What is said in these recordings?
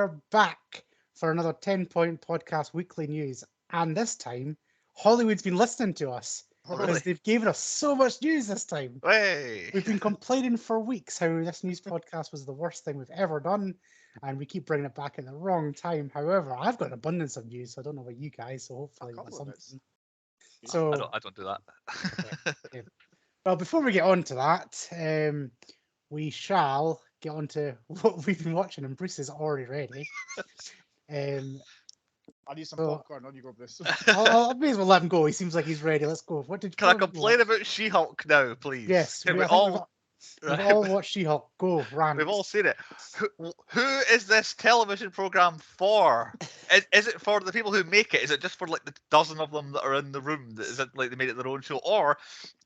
are back for another 10-point podcast weekly news. And this time, Hollywood's been listening to us Oh, because really? they've given us so much news this time. Way. We've been complaining for weeks how this news podcast was the worst thing we've ever done, and we keep bringing it back at the wrong time. However, I've got an abundance of news, so I don't know about you guys, so hopefully A we've got couple of bits. something. Yeah. So, I don't do that. okay. Okay. Well, before we get on to that, we shall get on to what we've been watching, and Bruce is already ready. Um, I need some So- popcorn. On you go, Bruce. I may as well let him go. He seems like he's ready. Let's go. Can I what did we complain watch? about She-Hulk now, please? Yes, Can we, we I think all? we've all watched She-Hulk. Go, rant. We've all seen it. Who is this television program for? Is it for the people who make it? Is it just for like the dozen of them that are in the room? Is it like they made it their own show, or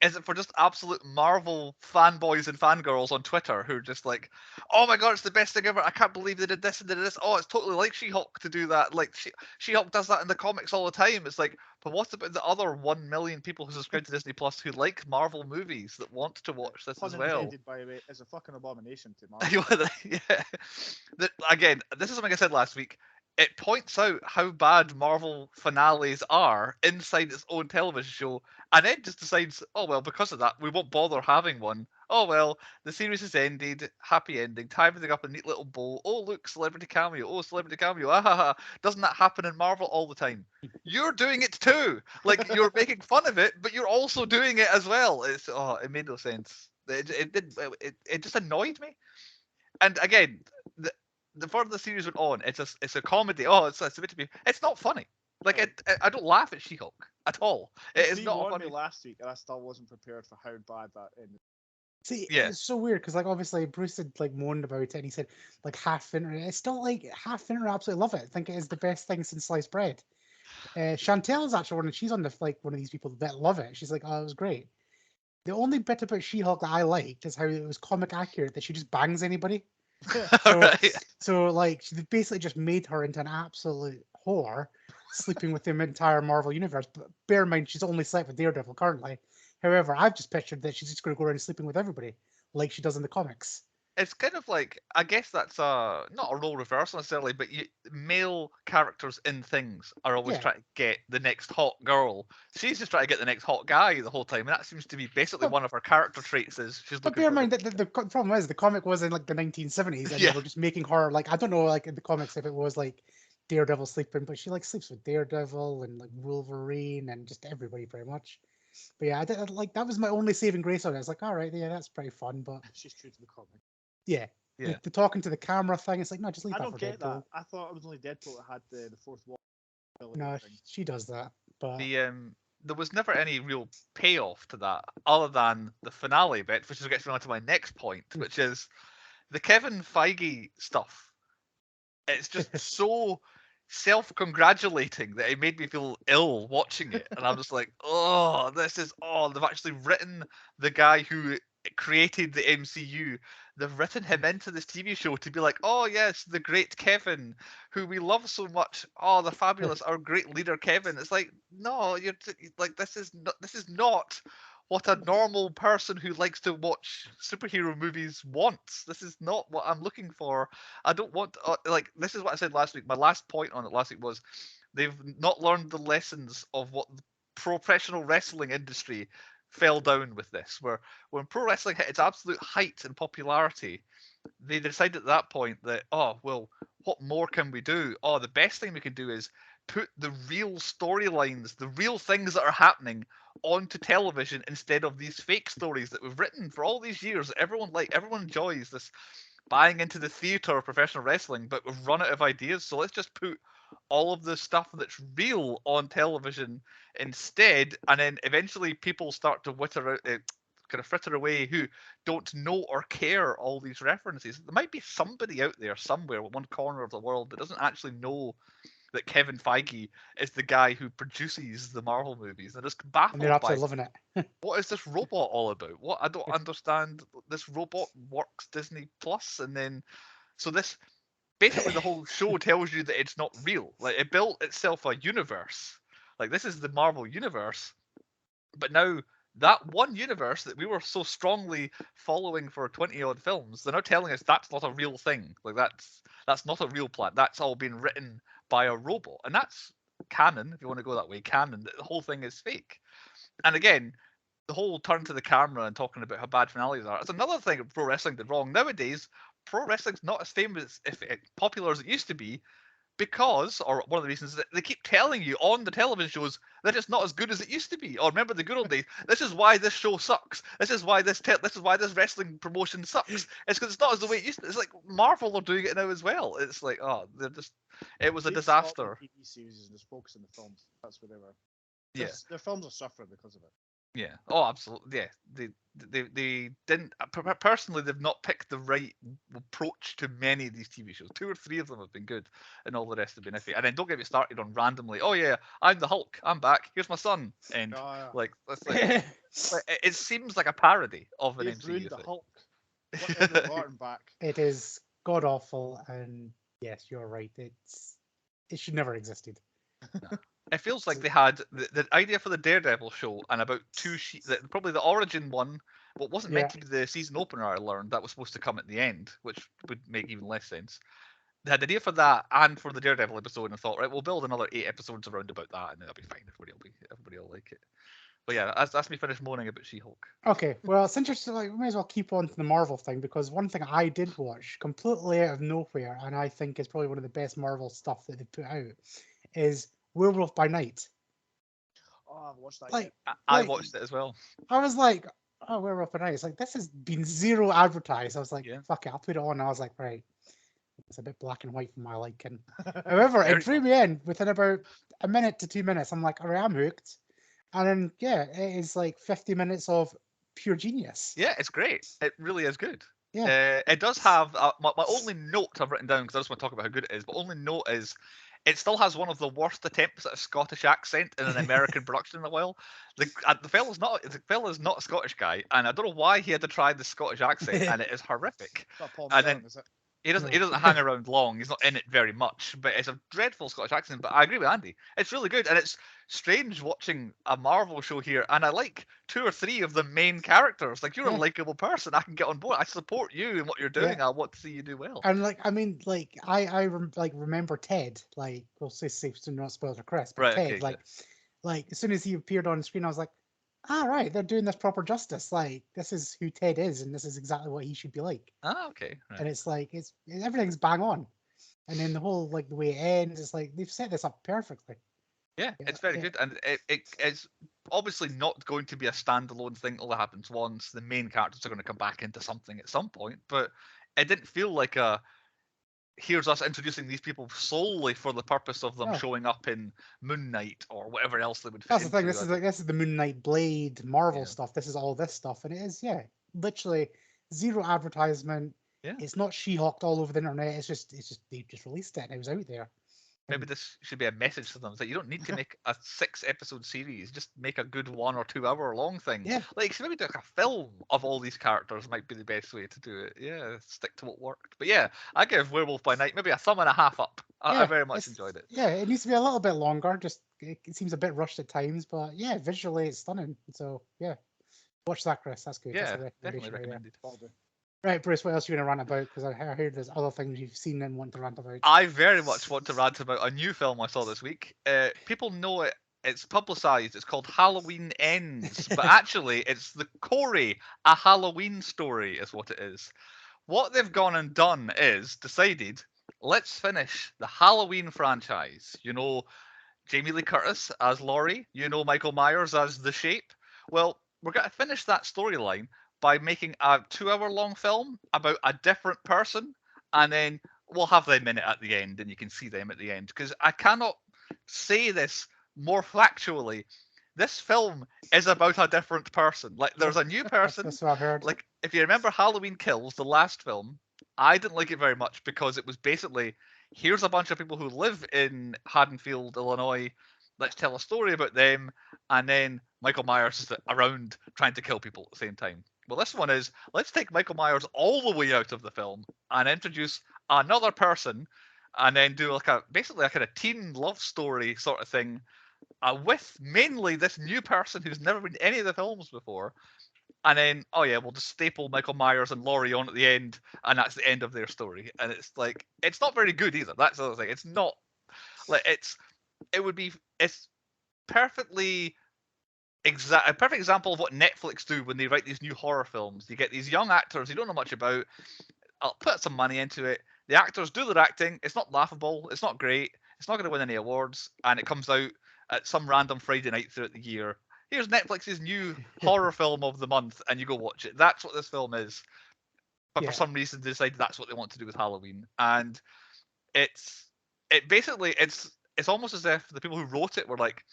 is it for just absolute Marvel fanboys and fangirls on Twitter who are just like, oh my god, it's the best thing ever! I can't believe they did this and did this. Oh, it's totally like She-Hulk to do that. Like She-Hulk does that in the comics all the time. It's like, but what about the other 1 million people who subscribe to Disney Plus who like Marvel movies that want to watch this Pun as well? intended, by the way, is a fucking abomination to Marvel. Yeah. Again, this is something I said last week. It points out how bad Marvel finales are inside its own television show, and then just decides, oh well, because of that, we won't bother having one. Oh well, the series has ended, happy ending, tie everything up in a neat little bow. Oh look, celebrity cameo. Oh, celebrity cameo. Ah ha ha. Doesn't that happen in Marvel all the time? You're doing it too. Like you're making fun of it, but you're also doing it as well. It made no sense. It just annoyed me. And again, the further the series went on, it's a comedy. Oh, it's meant to be. It's not funny. Like I don't laugh at She-Hulk at all. It is Steve not a warned funny. me last week, and I still wasn't prepared for how bad that ended. See, Yeah. it's so weird because, like, obviously Bruce had like moaned about it, and he said like half internet. It's still like half internet absolutely love it. I think it is the best thing since sliced bread. Chantel is actually she's on the like one of these people that love it. She's like, oh, it was great. The only bit about She-Hulk that I liked is how it was comic accurate that she just bangs anybody. So, Right. so like they basically just made her into an absolute whore, sleeping with the entire Marvel universe. But bear in mind, she's only slept with Daredevil currently. However, I've just pictured that she's just going to go around sleeping with everybody, like she does in the comics. It's kind of like, I guess that's not a role reversal necessarily, but male characters in things are always Yeah. trying to get the next hot girl. She's just trying to get the next hot guy the whole time, and that seems to be basically But- one of her character traits. Is she's But looking bear in for mind that the problem is the comic was in like the 1970s, and Yeah. they were just making her like I don't know like in the comics if it was like Daredevil sleeping, but she like sleeps with Daredevil and like Wolverine and just everybody pretty much. But yeah, like that was my only saving grace on it. I was like, all right, yeah, that's pretty fun, but She's true to the comic. yeah, Yeah. the talking to the camera thing, it's like no, just leave I that don't for get Deadpool. that. I thought it was only Deadpool that had the fourth wall. No, thing. she does that, but there was never any real payoff to that other than the finale bit, which gets me on to my next point, which is the Kevin Feige stuff. It's just so self-congratulating that it made me feel ill watching it, and I'm just like, oh, they've actually written the guy who created the MCU. They've written him into this TV show to be like, oh yes, the great Kevin, who we love so much. Oh, the fabulous, our great leader Kevin. It's like, no, like this is not what a normal person who likes to watch superhero movies wants. This is not what I'm looking for. I don't want this is what I said last week. My last point on it last week was they've not learned the lessons of what the professional wrestling industry fell down with this, where when pro wrestling hit its absolute height in popularity, they decided at that point that, oh well, what more can we do? Oh, the best thing we can do is put the real storylines, the real things that are happening onto television instead of these fake stories that we've written for all these years. Everyone enjoys this buying into the theater of professional wrestling, but we've run out of ideas, so let's just put all of the stuff that's real on television instead, and then eventually people start to kind of fritter away who don't know or care all these references. There might be somebody out there somewhere, one corner of the world, that doesn't actually know that Kevin Feige is the guy who produces the Marvel movies. They're just and baffled they're by absolutely loving it. what is this robot all about? What I don't understand. This robot works Disney Plus, and then so this basically the whole show tells you that it's not real. Like it built itself a universe. Like this is the Marvel universe, but now that one universe that we were so strongly following for 20 odd films, they're now telling us that's not a real thing. Like that's not a real plot. That's all been written by a robot, and that's canon. If you want to go that way, canon. The whole thing is fake. And again, the whole turn to the camera and talking about how bad finales are. It's another thing that pro wrestling did wrong. Nowadays, pro wrestling's not as famous, if it, popular as it used to be, because, or one of the reasons, is that they keep telling you on the television shows that it's not as good as it used to be. Or remember the good old days. This is why this show sucks. This is why this is why this wrestling promotion sucks. It's because it's not as the way it used to. It's like Marvel are doing it now as well. It's like, oh, they're just. It was a They've stopped the disaster. TV series and just focused on the films. That's where they were. Yeah. Their films are suffering because of it. Yeah. Oh, absolutely. Yeah. They didn't. Personally, they've not picked the right approach to many of these TV shows. 2 or 3 of them have been good, and all the rest have been iffy. And then don't get me started on randomly. Oh yeah, I'm the Hulk. I'm back. Here's my son. And like, that's like, it seems like a parody of an They've MCU ruined the thing. Hulk. Want Edward Norton back. It is god awful, and yes, you're right. It should never existed. No. It feels like they had the idea for the Daredevil show and about 2 sheets, probably the origin one, what wasn't meant to be the season opener. I learned that was supposed to come at the end, which would make even less sense. They had the idea for that and for the Daredevil episode, and thought, right, we'll build another 8 episodes around about that, and then that'll be fine. Everybody will like it. But yeah, that's me finished moaning about She-Hulk. Okay, well, it's interesting. Like, we may as well keep on to the Marvel thing, because one thing I did watch completely out of nowhere, and I think is probably one of the best Marvel stuff that they put out, is Werewolf by Night. Oh, I've watched that. Like, I watched it as well. I was like, oh, Werewolf by Night. It's like, this has been zero advertised. I was like, Yeah. fuck it, I'll put it on. I was like, right, it's a bit black and white for my liking. However, Very it drew me in within about a minute to 2 minutes. I'm like, all right, I'm hooked. And then, yeah, it is like 50 minutes of pure genius. Yeah, it's great. It really is good. Yeah. It does have my only note I've written down, because I just want to talk about how good it is. But only note is it still has one of the worst attempts at a Scottish accent in an American production in a while. The fella's not a Scottish guy, and I don't know why he had to try the Scottish accent, and it is horrific. It's not Paul And McGowan, then- is it? He doesn't hang around long. He's not in it very much, but it's a dreadful Scottish accent. But I agree with Andy. It's really good, and it's strange watching a Marvel show here. And I like 2 or 3 of the main characters. Like, you're a Yeah. likable person. I can get on board. I support you in what you're doing. I want to see you do well. And like, I mean, like, I remember Ted. Like, we'll say safe to not spoil for Chris, but Right, Ted, okay, like as soon as he appeared on screen, I was like, ah, right, they're doing this proper justice. Like, this is who Ted is, and this is exactly what he should be like. Ah, okay. Right. And it's like, everything's bang on. And then the whole, like, the way it ends, it's like they've set this up perfectly. Yeah, Yeah, it's very yeah. good, and it's obviously not going to be a standalone thing that happens once. The main characters are going to come back into something at some point, but it didn't feel like here's us introducing these people solely for the purpose of them No. showing up in Moon Knight or whatever else they would fit That's the thing. into. This is the Moon Knight Blade Marvel Yeah. stuff. This is all this stuff, and it is literally zero advertisement. Yeah. It's not She-Hulk all over the internet. It's just they just released it and it was out there. Maybe this should be a message to them that you don't need to make a 6-episode series. Just make a good 1 or 2 hour long thing. Yeah. Like, maybe do like a film of all these characters might be the best way to do it. Yeah, stick to what worked. But yeah, I give Werewolf by Night maybe a 1.5 up. I very much enjoyed it. Yeah, it needs to be a little bit longer. Just it seems a bit rushed at times, but yeah, visually it's stunning. So yeah, watch that, Chris. That's good. Yeah, That's a definitely recommendation right there. recommended. That'll do. Right, Bruce, what else are you going to rant about? Because I heard there's other things you've seen and want to rant about. I very much want to rant about a new film I saw this week. People know it. It's publicised. It's called Halloween Ends, but actually it's the Corey, a Halloween story, is what it is. What they've gone and done is decided, let's finish the Halloween franchise. You know, Jamie Lee Curtis as Laurie. You know, Michael Myers as The Shape. Well, we're going to finish that storyline by making a 2-hour-long film about a different person, and then we'll have them in it at the end, and you can see them at the end. Because I cannot say this more factually. This film is about a different person. Like, there's a new person. That's what I heard. Like, if you remember Halloween Kills, the last film, I didn't like it very much because it was basically, here's a bunch of people who live in Haddonfield, Illinois. Let's tell a story about them, and then Michael Myers is around trying to kill people at the same time. Well, this one is, let's take Michael Myers all the way out of the film and introduce another person, and then do basically a kind of teen love story sort of thing with mainly this new person who's never been to any of the films before, and then we'll just staple Michael Myers and Laurie on at the end, and that's the end of their story. And it's like it's not very good either. That's the other thing. It's not like it's perfectly a perfect example of what Netflix do when they write these new horror films. You get these young actors you don't know much about. I'll put some money into it. The actors do their acting. It's not laughable. It's not great. It's not going to win any awards, and it comes out at some random Friday night throughout the year. Here's Netflix's new horror film of the month, and you go watch it. That's what this film is. But for some reason, they decided that's what they want to do with Halloween, and it's almost as if the people who wrote it were like,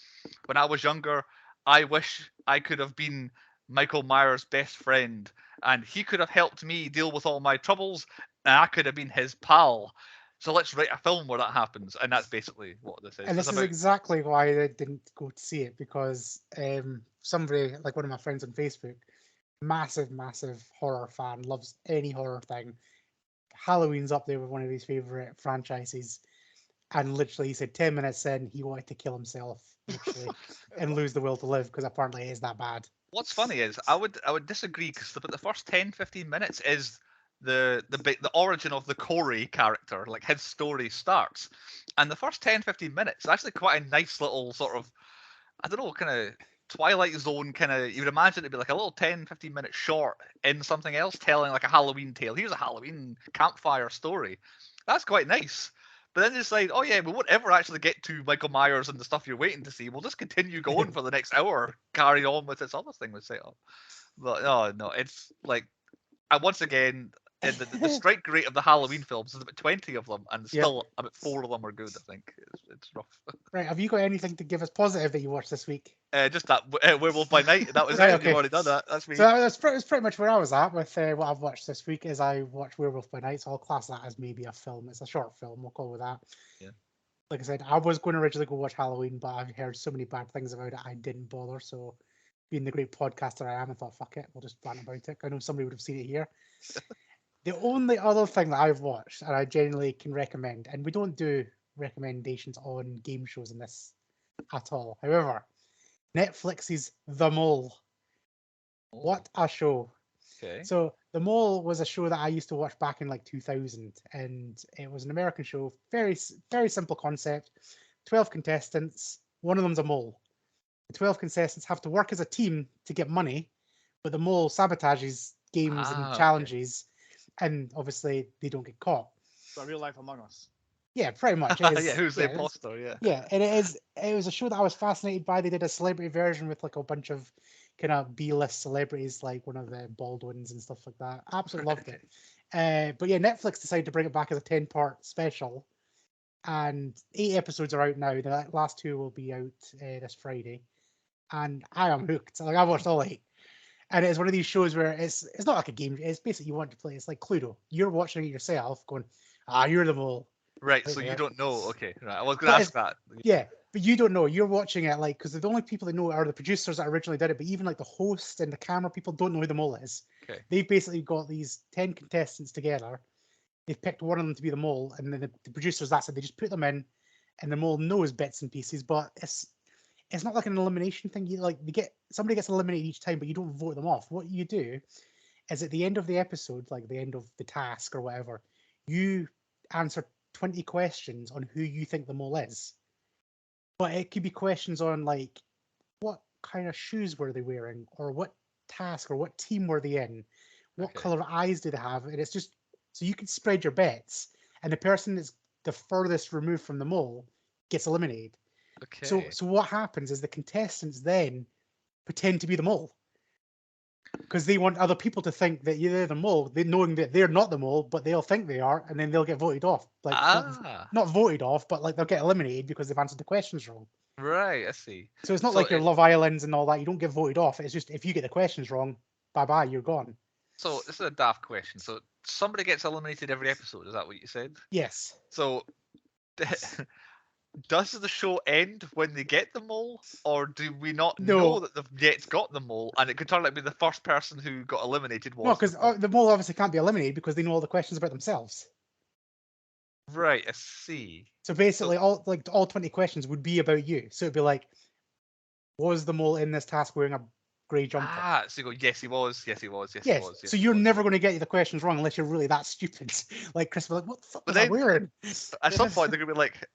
when I was younger, I wish I could have been Michael Myers' best friend, and he could have helped me deal with all my troubles, and I could have been his pal. So let's write a film where that happens, and that's basically what this is. And this is exactly why I didn't go to see it, because somebody, like one of my friends on Facebook, massive horror fan, loves any horror thing. Halloween's up there with one of his favorite franchises, and literally he said 10 minutes in he wanted to kill himself literally and lose the will to live, because apparently it is that bad. What's funny is I would disagree, because the first 10-15 minutes is the origin of the Corey character, like his story starts, and the first 10-15 minutes is actually quite a nice little sort of, I don't know, kind of Twilight Zone kind of, you would imagine it'd be like a little 10-15 minute short in something else telling like a Halloween tale. Here's a Halloween campfire story. That's quite nice. But then they decide, oh yeah, we won't ever actually get to Michael Myers and the stuff you're waiting to see. We'll just continue going for the next hour, carry on with this other thing we set up. But no, it's like, once again, the strike rate of the Halloween films is about 20 of them, and still about 4 of them are good, I think. It's rough. Right, have you got anything to give us positive that you watched this week? Just that Werewolf by Night. That was right, it. okay. You've already done that. That's me. So that's pretty much where I was at with what I've watched this week. Is I watched Werewolf by Night, so I'll class that as maybe a film. It's a short film. We'll go with that. Yeah. Like I said, I was going to originally go watch Halloween, but I've heard so many bad things about it, I didn't bother. So, being the great podcaster I am, I thought, fuck it, we'll just rant about it. I know somebody would have seen it here. The only other thing that I've watched, and I genuinely can recommend, and we don't do recommendations on game shows in this at all. However, Netflix's The Mole. What a show. Okay. So The Mole was a show that I used to watch back in like 2000, and it was an American show. Very simple concept. 12 contestants. One of them's a mole. The 12 contestants have to work as a team to get money, but the mole sabotages games and challenges, and obviously they don't get caught. So real life Among Us. Yeah, pretty much. It is, yeah, who's the imposter? Yeah, and it was a show that I was fascinated by. They did a celebrity version with like a bunch of kind of B-list celebrities, like one of the Baldwins and stuff like that. Absolutely loved it. But yeah, Netflix decided to bring it back as a 10-part special, and 8 episodes are out now. The last 2 will be out this Friday, and I am hooked. Like I watched all 8. And it's one of these shows where it's not like a game. It's basically you want to play. It's like Cluedo. You're watching it yourself, going, you're the mole. Right, so you don't know. Okay, right. I was going to ask that. Yeah, but you don't know. You're watching it like, because the only people that know are the producers that originally did it. But even like the host and the camera people don't know who the mole is. Okay. They've basically got these 10 contestants together. They've picked one of them to be the mole, and then the producers, that's it. They just put them in, and the mole knows bits and pieces. But it's not like an elimination thing. You like somebody gets eliminated each time, but you don't vote them off. What you do is at the end of the episode, like the end of the task or whatever, you answer 20 questions on who you think the mole is. But it could be questions on like what kind of shoes were they wearing, or what task or what team were they in, what color eyes did they have, and it's just so you can spread your bets, and the person that's the furthest removed from the mole gets eliminated. Okay. So what happens is the contestants then pretend to be the mole, because they want other people to think that they're the mole, knowing that they're not the mole, but they'll think they are, and then they'll get voted off. Like not voted off, but like they'll get eliminated because they've answered the questions wrong. Right, I see. So it's not like your Love Islands and all that. You don't get voted off. It's just if you get the questions wrong, bye, you're gone. So this is a daft question. So somebody gets eliminated every episode. Is that what you said? Yes. So does the show end when they get the mole, or do we not know that they've yet got the mole, and it could turn out to be the first person who got eliminated was? No, because the mole obviously can't be eliminated because they know all the questions about themselves. Right, I see. So basically, all 20 questions would be about you. So it'd be like, Was the mole in this task wearing a grey jumper? Ah, so you go, yes, he was. Yes, he was. Yes, he Yes. was. Yes, So he you're was. never going to get the questions wrong unless you're really that stupid. Like Chris was like, what the fuck But was I then- wearing? At some point, they're gonna be like,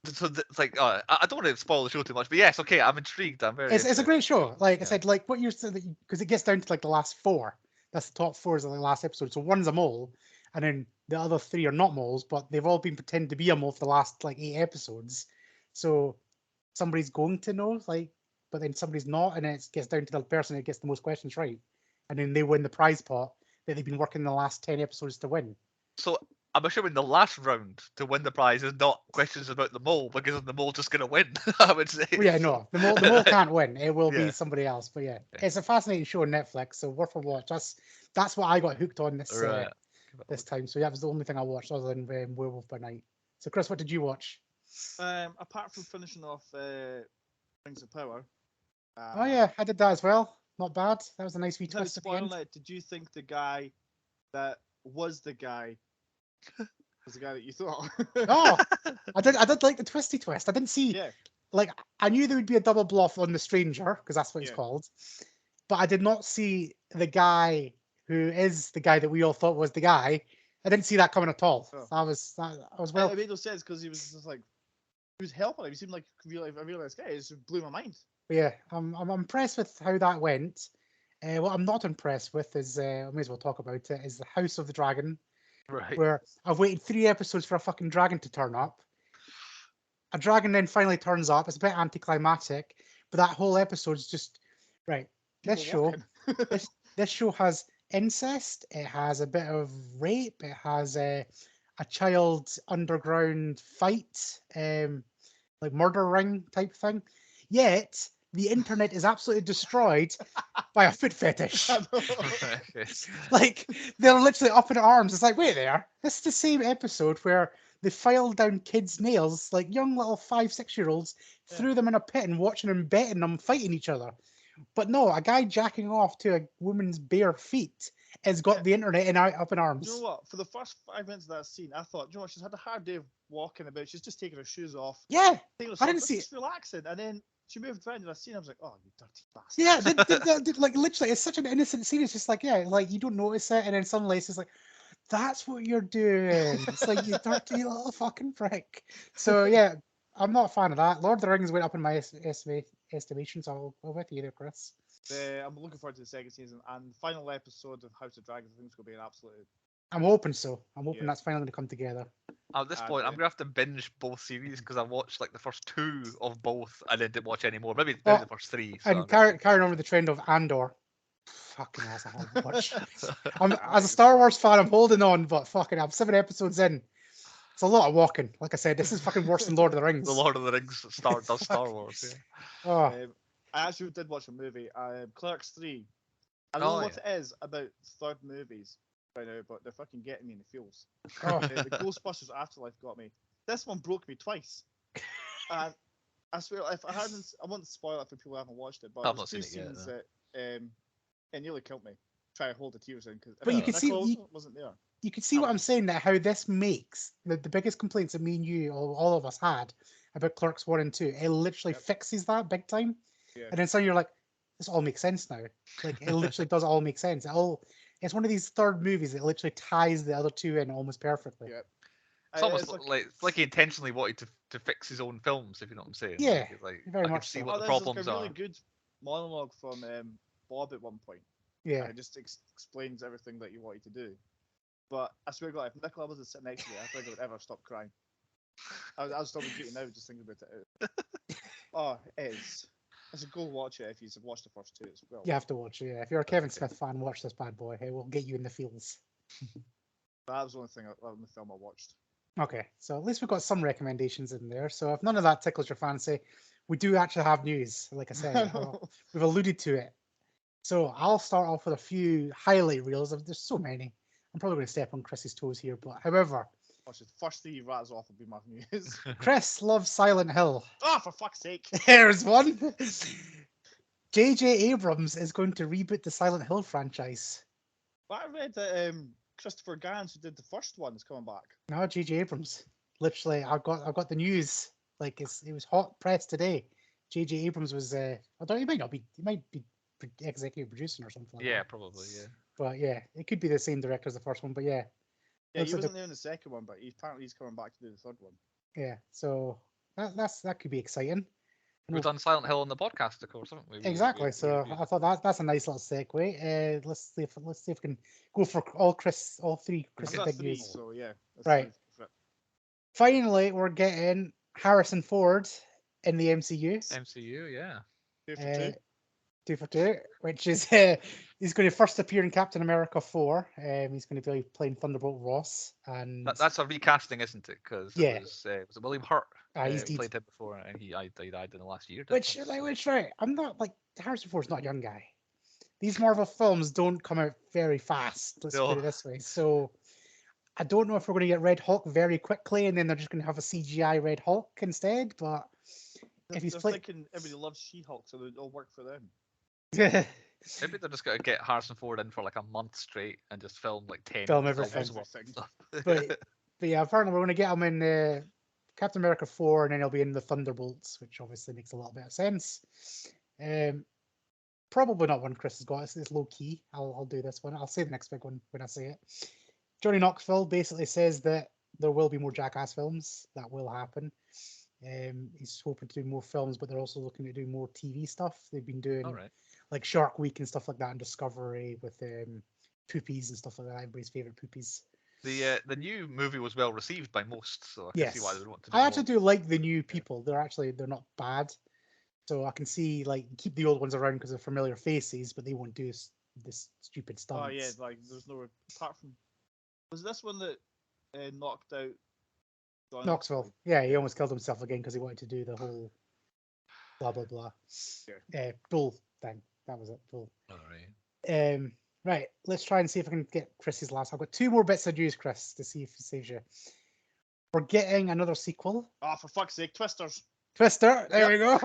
it's like, I don't want to spoil the show too much, but yes, okay, I'm intrigued. I'm very. It's a interested. great show. Like I Yeah. said, like what you're saying, because it gets down to like the last four. That's the top fours of the last episode. So one's a mole, and then the other three are not moles, but they've all been pretending to be a mole for the last like 8 episodes. So somebody's going to know, like, but then somebody's not, and then it gets down to the person that gets the most questions right, and then they win the prize pot that they've been working the last 10 episodes to win. So I'm assuming the last round to win the prize is not questions about the mole, because the mole just gonna win. I would say. Well, yeah, no, the mole can't win. It will Yeah. be somebody else. But yeah, Yeah. it's a fascinating show on Netflix, so worth a watch. That's what I got hooked on this Right. this time. So that was the only thing I watched other than Werewolf by Night. So Chris, what did you watch? Apart from finishing off Rings of Power. Oh yeah, I did that as well. Not bad. That was a nice wee Without twist at the end. spoiling it, did you think the guy that was the guy was the guy that you thought? Oh, I did like the twisty twist. I didn't see Yeah. like I knew there would be a double bluff on the stranger because that's what it's Yeah. called, but I did not see the guy who is the guy that we all thought was the guy. I didn't see that coming at all. Oh. I was well. It made no sense because he was just like he was helping him. He seemed like a real nice guy. It just blew my mind. Yeah, I'm impressed with how that went. What I'm not impressed with is I may as well talk about it. Is the House of the Dragon, Right. where I've waited 3 episodes for a fucking dragon to turn up. A dragon then finally turns up. It's a bit anticlimactic, but that whole episode's just right. This People show, walking. this show has incest. It has a bit of rape. It has a child underground fight, like murder ring type thing. Yet the internet is absolutely destroyed by a foot fetish. I know. Like they're literally up in arms. It's like, wait there, this is the same episode where they filed down kids' nails, like young little 5, 6-year-olds, Yeah. threw them in a pit and watching them betting them fighting each other. But no, a guy jacking off to a woman's bare feet has got Yeah. the internet up in Do arms. you know what? For the first 5 minutes of that scene, I thought, do you know what? She's had a hard day of walking about. She's just taking her shoes off. Yeah, Taking I didn't this see is relaxing, and then she moved around and I seen. I was like, oh, you dirty bastard. yeah, like literally, it's such an innocent scene. It's just like, yeah, like you don't notice it, and then suddenly it's just like, that's what you're doing. It's like you dirty little fucking prick. So yeah, I'm not a fan of that. Lord of the Rings went up in my estimation, so I'll with you there, Chris. I'm looking forward to the second season and the final episode of House of Dragons. I think it's going to be an absolute. I'm hoping so. I'm hoping Yeah. that's finally going to come together. At this And, point, I'm uh, gonna have to binge both series because I watched like the first 2 of both and then didn't watch any more. Maybe Well, the first 3. So And carrying on with the trend of Andor. Fucking hell, that's a hard watch. As a Star Wars fan, I'm holding on, but fucking, I'm 7 episodes in. It's a lot of walking. Like I said, this is fucking worse than Lord of the Rings. the Lord of the Rings does Star Wars. Yeah. Oh, I actually did watch a movie, Clerks 3. I don't know Oh, what it is about third movies right now, but they're fucking getting me in the feels. oh. The Ghostbusters Afterlife got me. This one broke me twice. And I swear, if I hadn't, I won't spoil it for people who haven't watched it, but I've there's not 2 seen it yet, scenes that it nearly killed me. Try to hold the tears in because But you can see- wasn't there. You can see what I'm saying, that how this makes the biggest complaints that me and you, all of us had about Clerks 1 and 2. It literally Yep. fixes that big time. Yeah. And then suddenly you're like, this all makes sense now. Like it literally does all make sense. It's one of these third movies that literally ties the other 2 in almost perfectly. Yeah. It's almost like he intentionally wanted to fix his own films, if you know what I'm saying. Yeah, Like, it's like, very I can much see so. what the there's problems a really are. good monologue from Bob at one point. Yeah. And it just explains everything that you wanted to do. But I swear to God, if Nicola wasn't sitting next to me, I don't think I would ever stop crying. I was still getting out just thinking about it. Oh, it is. I should go watch it if you've watched the first 2 as well. You have to watch it. Yeah. If you're a Kevin Smith fan, watch this bad boy. It will get you in the feels. That was the only thing on the film I watched. Okay, so at least we've got some recommendations in there. So if none of that tickles your fancy, we do actually have news. Like I said, we've alluded to it. So I'll start off with a few highlight reels. There's so many. I'm probably going to step on Chris's toes here, but however, Watch it. First 3 rattles off will be my news. Chris loves Silent Hill. Oh, for fuck's sake! There's one. J.J. Abrams is going to reboot the Silent Hill franchise. But I read that Christopher Gans, who did the first one, is coming back. No, J.J. Abrams. Literally, I've got the news. Like it was hot press today. J.J. Abrams was. Although he might not be. He might be executive producing or something like Yeah, that. probably. Yeah. But yeah, it could be the same director as the first one. But yeah, Yeah, looks he like wasn't there in the second one, but apparently he's coming back to do the third one. yeah. So that could be exciting. We've done Silent Hill on the podcast, of course, haven't we? Exactly. So I thought that's a nice little segue. Let's see if we can go for all three I've Chris's got big 3, news. so yeah. Right. Finally, we're getting Harrison Ford in the MCU. MCU, yeah. 2 for 2. 2 for 2, which is he's going to first appear in Captain America 4. He's going to be playing Thunderbolt Ross, and That's a recasting, isn't it? Because Yeah. it was William Hurt he's dead. played him before, and he died in the last year. Which right, I'm not like Harrison Ford's not a young guy. These Marvel films don't come out very fast. Let's put No. it this way. So I don't know if we're going to get Red Hulk very quickly, and then they're just going to have a CGI Red Hulk instead. But if he's playing, thinking everybody loves She-Hulk, so it'll work for them. Maybe they're just going to get Harrison Ford in for like a month straight and just film like 10 Film films everything. worth of stuff. but yeah, apparently we're going to get him in Captain America 4, and then he'll be in the Thunderbolts, which obviously makes a little bit of sense. Probably not one Chris has got. It's low key. I'll do this one. I'll say the next big one when I say it. Johnny Knoxville basically says that there will be more Jackass films. That will happen. He's hoping to do more films, but they're also looking to do more TV stuff. They've been doing like Shark Week and stuff like that on Discovery with Poopies and stuff like that. Everybody's favorite Poopies. The new movie was well received by most, so I can see why they would want to do I actually more. do like the new people. They're not bad. So I can see like keep the old ones around because they're familiar faces, but they won't do this stupid stuff. Oh yeah, like there's no apart from was this one that knocked out John Knoxville. Yeah, he almost killed himself again because he wanted to do the whole blah blah blah. Bull thing. That was it. Bull. All right. Right. Let's try and see if I can get Chris's last. I've got 2 more bits of news, Chris, to see if it saves you. We're getting another sequel. Oh, for fuck's sake, Twisters. Twister, there we go.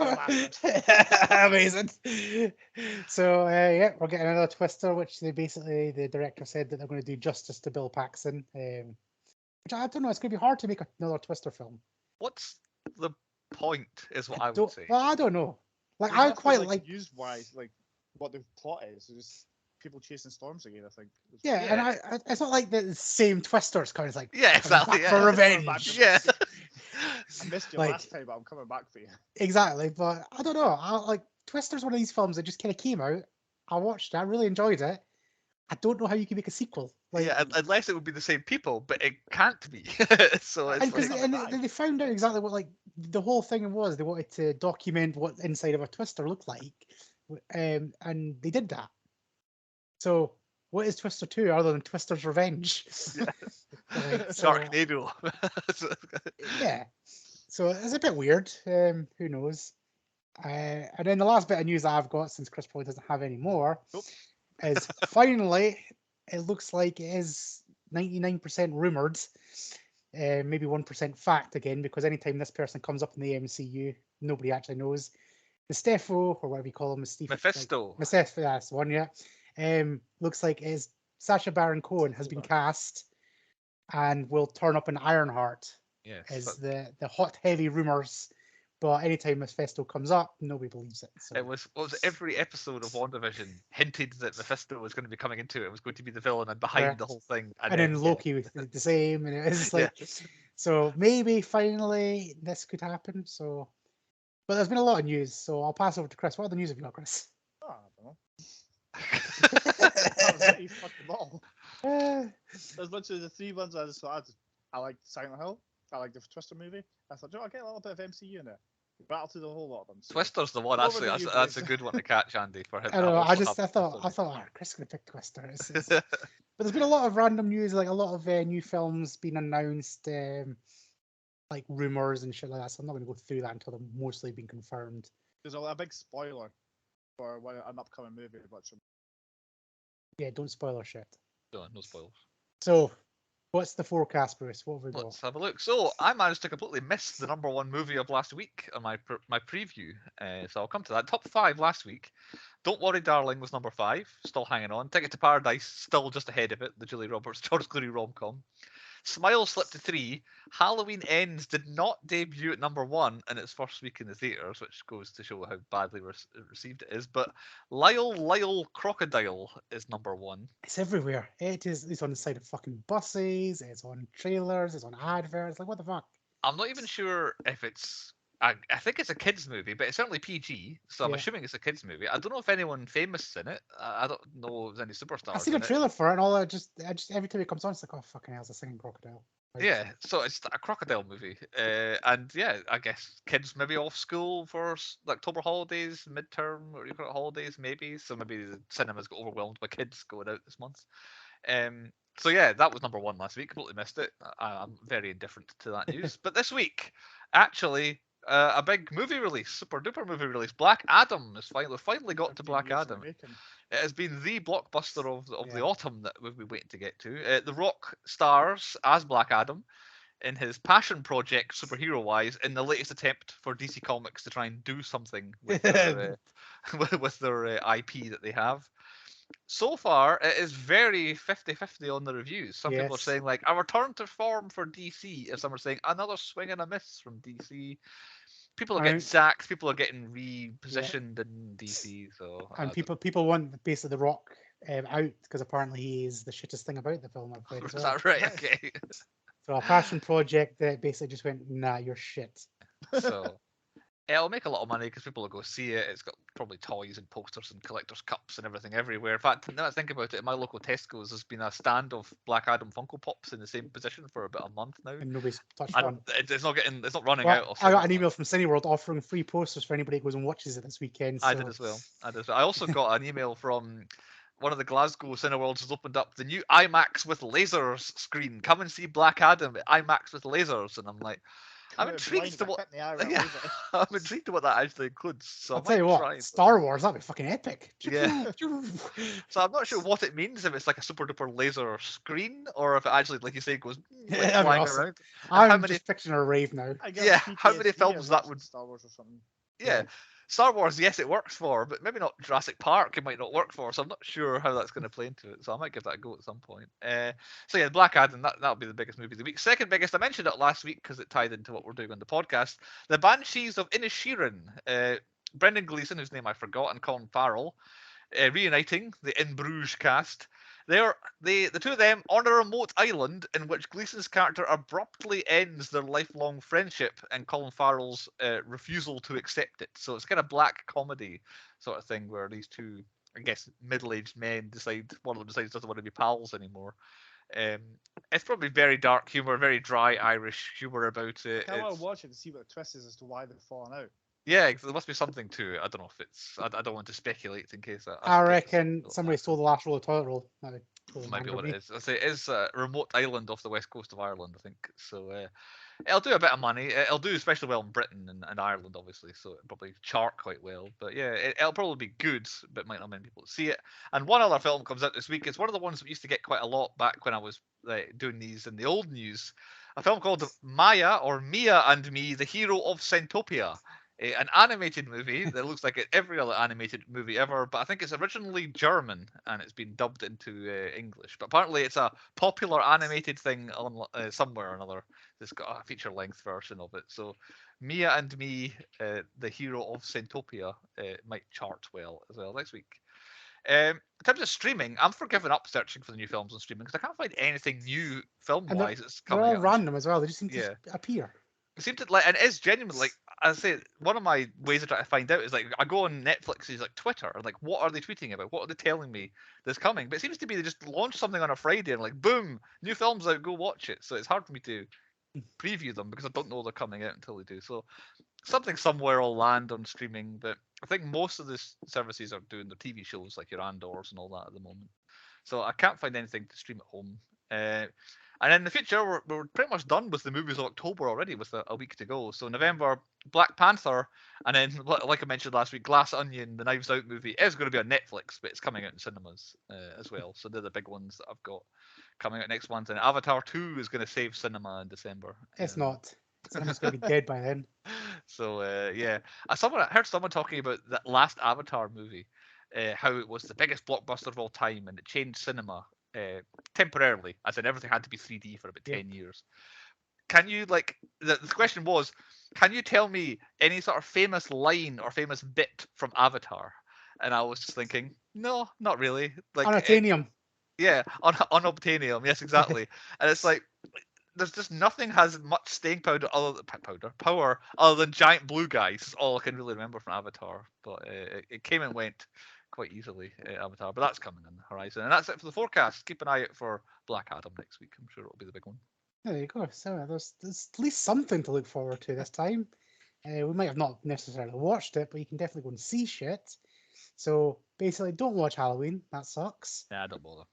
Amazing. So yeah, we're getting another Twister, which the director said that they're going to do justice to Bill Paxton. Which I don't know. It's going to be hard to make another Twister film. What's the point? Is what I would say. Well, I don't know. Like There's I nothing, quite like use wise like what the plot is. It's just people chasing storms again. I think. Yeah, and it's not like the same Twisters kind of like exactly back for revenge. Yeah. I missed you Like- last time, but I'm coming back for you. Exactly, but I don't know. I like Twister's one of these films that just kind of came out. I watched it. I really enjoyed it. I don't know how you can make a sequel. Like, Yeah, unless it would be the same people, but it can't be. So it's and because like, they found out exactly what like the whole thing was. They wanted to document what inside of a Twister looked like, and they did that. So what is Twister 2 other than Twister's Revenge? Sharknado. Yeah. So it's a bit weird. Who knows? And then the last bit of news I've got, since Chris probably doesn't have any more, is finally it looks like it is 99% rumored, maybe 1% fact again, because anytime this person comes up in the MCU, nobody actually knows. Mephisto, or whatever you call him, Mephisto. Mephisto, that's the one, yeah. Looks like is Sacha Baron Cohen has been cast and will turn up in Ironheart. Yes, Is the hot heavy rumors, but anytime Mephisto comes up, nobody believes it. So. It was every episode of WandaVision hinted that Mephisto was going to be coming into it. It was going to be the villain and behind the whole thing. And then Loki was the same, and it was like, so maybe finally this could happen. So, but there's been a lot of news, so I'll pass over to Chris. What other news have you got, Chris? Oh, I don't know. That was it, you fucked them all. There's literally the 3 ones I just thought I like Silent Hill. I like the Twister movie. I thought, I'll get a little bit of MCU in there. Battle to the whole lot of them. So. Twister's the one. Actually, that's a good one to catch, Andy. For him. I don't know. I thought, oh, Chris is gonna pick Twister. But there's been a lot of random news, like a lot of new films being announced, like rumors and shit like that. So I'm not gonna go through that until they're mostly been confirmed. There's a big spoiler for an upcoming movie, which yeah, don't spoil our shit. No spoilers. So, what's the forecast, Bruce? What have we got? Let's have a look. So I managed to completely miss the #1 movie of last week on my preview. So I'll come to that. Top 5 last week. Don't Worry, Darling was number 5, still hanging on. Ticket to Paradise, still just ahead of it. The Julia Roberts, George Clooney rom-com. Smile slipped to 3. Halloween Ends did not debut at number 1 in its first week in the theaters, which goes to show how badly received it is. But Lyle Crocodile is number 1. It's everywhere. It is. It's on the side of fucking buses. It's on trailers. It's on adverts. Like, what the fuck? I'm not even sure if it's. I think it's a kids movie, but it's certainly PG, so I'm Yeah. assuming it's a kids movie. I don't know if anyone famous is in it. I don't know if there's any superstars. I've seen a in it. trailer for it, and all I just every time it comes on, it's like, oh fucking hell, it's a singing crocodile. Like, Yeah, so it's a crocodile movie, and yeah, I guess kids maybe off school for the October holidays, midterm or you call it holidays, maybe. So maybe the cinemas got overwhelmed by kids going out this month. So yeah, that was number 1 last week. Completely missed it. I'm very indifferent to that news. But this week, actually, a big movie release, super duper movie release. Black Adam is finally got to 15 Black years in the Adam. making. It has been the blockbuster of the Yeah. autumn that we've been waiting to get to. The Rock stars as Black Adam in his passion project, superhero-wise, in the latest attempt for DC Comics to try and do something with their, with their IP that they have. So far, it is very 50-50 on the reviews. Some people are Yes. saying, like, a return to form for DC, and some are saying, another swing and a miss from DC. People are getting sacked, people are getting repositioned in DC, so... And people want basically The Rock out because apparently he is the shittest thing about the film. I've read as Is well. that right? Okay. So a passion project that basically just went, nah, you're shit. So... It'll make a lot of money because people will go see it. It's got probably toys and posters and collector's cups and everything everywhere. In fact, now I think about it, in my local Tesco's, there's been a stand of Black Adam Funko Pops in the same position for about a month now. And nobody's touched And one. it's not running Well, out. I got an email from Cineworld offering free posters for anybody who goes and watches it this weekend. So. I did as well. I also got an email from one of the Glasgow Cineworlds has opened up the new IMAX with lasers screen. Come and see Black Adam at IMAX with lasers, and I'm like, I'm intrigued to what. Yeah, I'm intrigued to what that actually includes. So I'll tell you what, Star Wars, that'd be fucking epic. Yeah. So I'm not sure what it means, if it's like a super duper laser screen or if it actually, like you say, goes like, flying awesome. around. I'm just picturing a rave now. Yeah, how many films that would Star Wars or something? Yeah. Star Wars, yes, it works for, but maybe not Jurassic Park. It might not work for, so I'm not sure how that's going to play into it. So I might give that a go at some point. So yeah, Black Adam, that'll be the biggest movie of the week. Second biggest, I mentioned it last week because it tied into what we're doing on the podcast. The Banshees of Inisherin. Brendan Gleeson, whose name I forgot, and Colin Farrell, reuniting the In Bruges cast. The two of them on a remote island in which Gleeson's character abruptly ends their lifelong friendship and Colin Farrell's refusal to accept it. So it's kind of black comedy sort of thing where these two, I guess, middle-aged men one of them decides doesn't want to be pals anymore. It's probably very dark humor, very dry Irish humor about it. I want to watch it to see what the twist is as to why they've fallen out. Yeah, there must be something to it. I don't know if it's. I don't want to speculate in case. I reckon somebody stole the last roll of toilet roll. That might be what it is. I say it is a remote island off the west coast of Ireland, I think. So it'll do a bit of money. It'll do especially well in Britain and Ireland, obviously. So it'll probably chart quite well. But yeah, it'll probably be good, but might not many people see it. And one other film comes out this week. It's one of the ones that we used to get quite a lot back when I was doing these in the old news. A film called Maya or Mia and Me, the Hero of Centopia. An animated movie that looks like every other animated movie ever, but I think it's originally German and it's been dubbed into English. But apparently it's a popular animated thing on somewhere or another. It's got a feature-length version of it. So Mia and Me, the Hero of Centopia, might chart well as well next week. In terms of streaming, I'm for giving up searching for the new films on streaming because I can't find anything new film-wise that's coming out. They're all random as well. They just seem to appear. It seemed to and it is genuinely like I say. One of my ways of trying to find out is like I go on Netflix's like Twitter, and like what are they tweeting about? What are they telling me that's coming? But it seems to be they just launch something on a Friday and like boom, new films out, go watch it. So it's hard for me to preview them because I don't know they're coming out until they do. So something somewhere will land on streaming, but I think most of the services are doing their TV shows like your Andors and all that at the moment. So I can't find anything to stream at home. And in the future, we're pretty much done with the movies of October already, with a week to go. So November, Black Panther, and then, like I mentioned last week, Glass Onion, the Knives Out movie, is going to be on Netflix, but it's coming out in cinemas as well. So they're the big ones that I've got coming out next month. And Avatar 2 is going to save cinema in December. It's not. Cinema's going to be dead by then. So, yeah. I heard someone talking about that last Avatar movie, how it was the biggest blockbuster of all time, and it changed cinema temporarily, as in everything had to be 3D for about Yeah. 10 years. Can you, like, the question was, can you tell me any sort of famous line or famous bit from Avatar? And I was just thinking, no, not really. Like, Unobtainium. yeah, unobtainium, yes, exactly. And it's like, there's just nothing has much staying power other than giant blue guys. Is all I can really remember from Avatar. But it came and went quite easily, Avatar. But that's coming on the horizon, and that's it for the forecast. Keep an eye out for Black Adam next week. I'm sure it'll be the big one. There you go. So there's at least something to look forward to this time. We might have not necessarily watched it, but you can definitely go and see shit. So basically, don't watch Halloween. That sucks. Yeah, don't bother.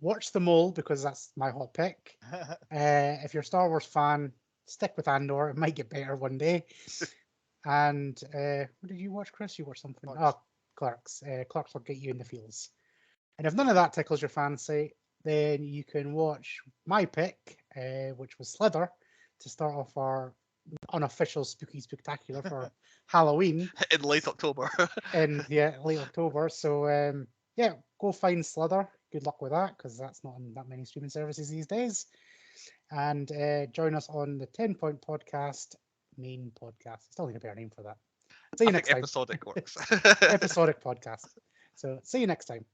Watch The Mole because that's my hot pick. If you're a Star Wars fan, stick with Andor. It might get better one day. And what did you watch, Chris? You watched something. Clerks. Oh, Clerks. Clerks will get you in the feels. And if none of that tickles your fancy, then you can watch my pick, which was Slither, to start off our unofficial spooky spectacular for Halloween In late October. in late October. So yeah, go find Slither. Good luck with that because that's not on that many streaming services these days. And join us on the 10 Point Podcast main podcast. I still need a better name for that. See you I next think time. episodic works. Episodic podcast. So see you next time.